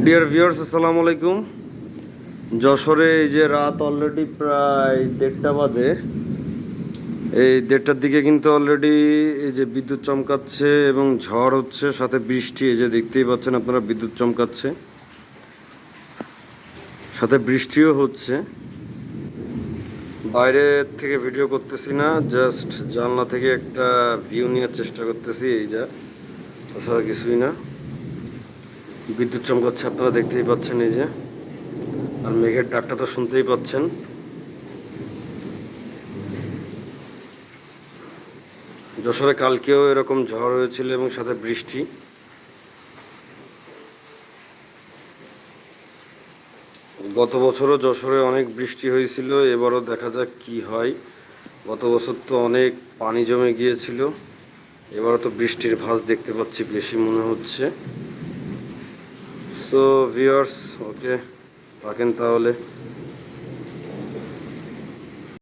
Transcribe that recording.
Dear viewers, আসসালামু আলাইকুম। যশোরে এই যে রাত অলরেডি প্রায় 1:30 বাজে। এই 1:30টার দিকে কিন্তু অলরেডি এই যে বিদ্যুৎ চমকাচ্ছে এবং ঝড় হচ্ছে, সাথে বৃষ্টি। এই যে দেখতেই পাচ্ছেন আপনারা, বিদ্যুৎ চমকাচ্ছে, সাথে বৃষ্টিও হচ্ছে। বাইরে থেকে ভিডিও করতেছি না, জাস্ট জানলা থেকে একটা ভিউ নেওয়ার চেষ্টা করতেছি। এই যা, তাছাড়া কিছুই না। বিদ্যুৎ চমকাচ্ছে, আপনারা দেখতেই পাচ্ছেন এই যে, আর মেঘের ডাকটা তো শুনতেই পাচ্ছেন। যশোরে কালকেও এরকম ঝড় হয়েছিল এবং সাথে বৃষ্টি। গত বছরও যশোরে অনেক বৃষ্টি হয়েছিল, এবারও দেখা যাক কি হয়। গত বছর তো অনেক পানি জমে গিয়েছিল, এবারও তো বৃষ্টির ভাঁজ দেখতে পাচ্ছি বেশি মনে হচ্ছে। সো ভিউয়ার্স, ওকে, থাকেন তাহলে।